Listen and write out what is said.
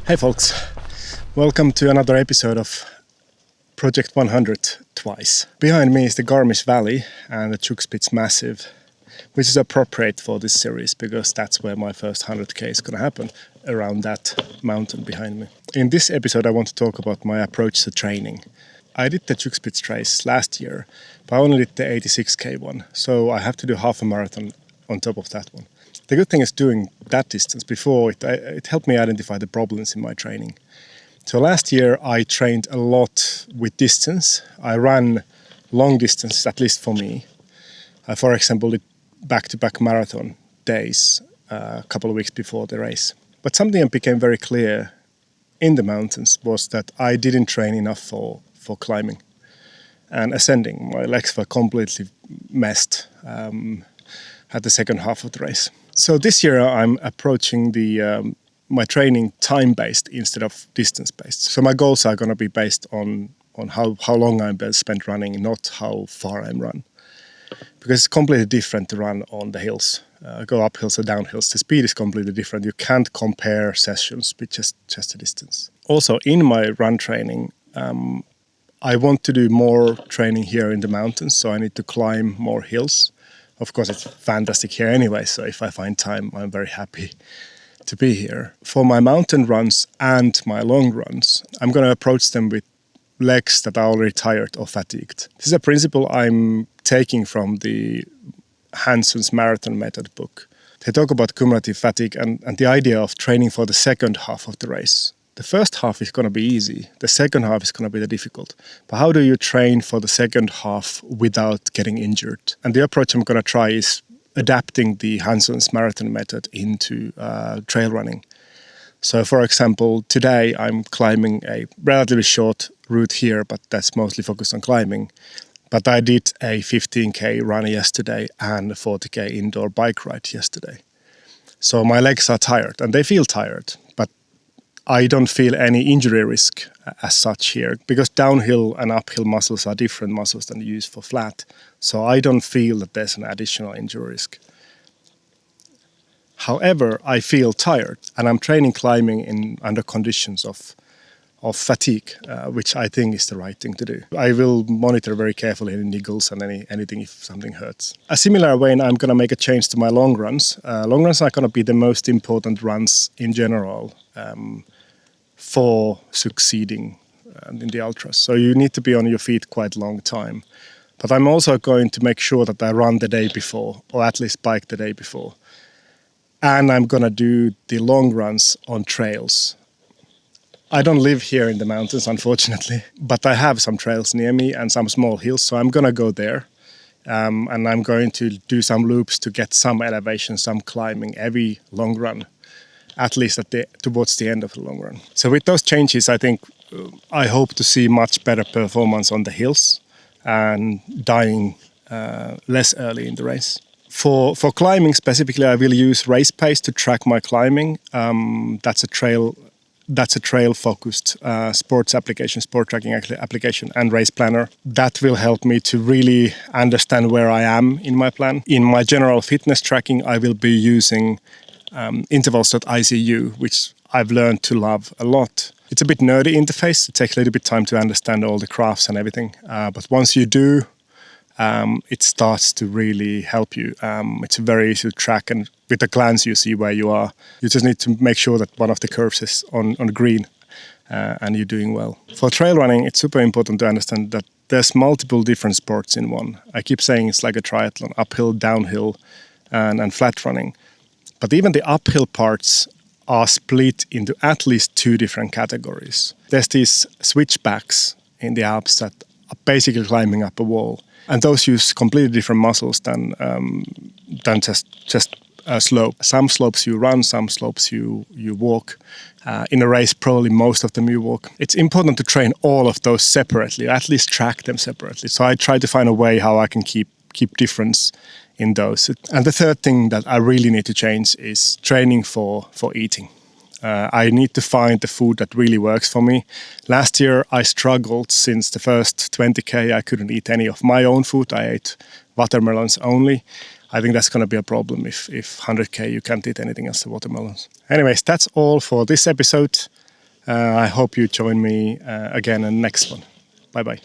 Hey folks, welcome to another episode of Project 100 twice. Behind me is the Garmisch Valley and the Zugspitz Massive, which is appropriate for this series because that's where my first 100k is going to happen, around that mountain behind me. In this episode I want to talk about my approach to training. I did the Zugspitz race last year, but I only did the 86k one, so I have to do half a marathon on top of that one. The good thing is doing that distance before, it helped me identify the problems in my training. So last year I trained a lot with distance. I ran long distances, at least for me. For example, did back-to-back marathon days a couple of weeks before the race. But something that became very clear in the mountains was that I didn't train enough for climbing and ascending. My legs were completely messed at the second half of the race. So this year I'm approaching my training time-based instead of distance-based. So my goals are going to be based on how long I spent running, not how far I'm run. Because it's completely different to run on the hills, go up hills or down hills. The speed is completely different. You can't compare sessions with just the distance. Also, in my run training, I want to do more training here in the mountains, so I need to climb more hills. Of course, it's fantastic here anyway, so if I find time, I'm very happy to be here. For my mountain runs and my long runs, I'm going to approach them with legs that are already tired or fatigued. This is a principle I'm taking from the Hansson's marathon method book. They talk about cumulative fatigue and the idea of training for the second half of the race. The first half is going to be easy. The second half is going to be the difficult. But how do you train for the second half without getting injured? And the approach I'm going to try is adapting the Hansson's marathon method into trail running. So for example, today I'm climbing a relatively short route here, but that's mostly focused on climbing. But I did a 15k run yesterday and a 40k indoor bike ride yesterday. So my legs are tired and they feel tired, but I don't feel any injury risk as such here because downhill and uphill muscles are different muscles than used for flat. So I don't feel that there's an additional injury risk. However, I feel tired and I'm training climbing under conditions of fatigue, which I think is the right thing to do. I will monitor very carefully any niggles and anything if something hurts. A similar way, I'm going to make a change to my long runs. Long runs are going to be the most important runs in general for succeeding in the ultras. So you need to be on your feet quite a long time. But I'm also going to make sure that I run the day before, or at least bike the day before. And I'm going to do the long runs on trails. I don't live here in the mountains, unfortunately, but I have some trails near me and some small hills, so I'm going to go there. And I'm going to do some loops to get some elevation, some climbing every long run, at least towards the end of the long run. So with those changes, I hope to see much better performance on the hills and dying less early in the race. For climbing specifically, I will use Race Pace to track my climbing. That's a trail-focused sports tracking application and race planner. That will help me to really understand where I am in my plan. In my general fitness tracking, I will be using intervals.icu, which I've learned to love a lot. It's a bit nerdy interface. It takes a little bit of time to understand all the graphs and everything. But once you do, it starts to really help you. It's very easy to track, and with a glance you see where you are. You just need to make sure that one of the curves is on green and you're doing well. For trail running, it's super important to understand that there's multiple different sports in one. I keep saying it's like a triathlon, uphill, downhill, and flat running. But even the uphill parts are split into at least two different categories. There's these switchbacks in the Alps that are basically climbing up a wall. And those use completely different muscles than just a slope. Some slopes you run, some slopes you walk. In a race, probably most of them you walk. It's important to train all of those separately, at least track them separately. So I try to find a way how I can keep difference in those. And the third thing that I really need to change is training for eating. I need to find the food that really works for me. Last year I struggled since the first 20k. I couldn't eat any of my own food. I ate watermelons only. I think that's going to be a problem if 100k you can't eat anything else than watermelons. Anyways, that's all for this episode. I hope you join me again in the next one. Bye bye.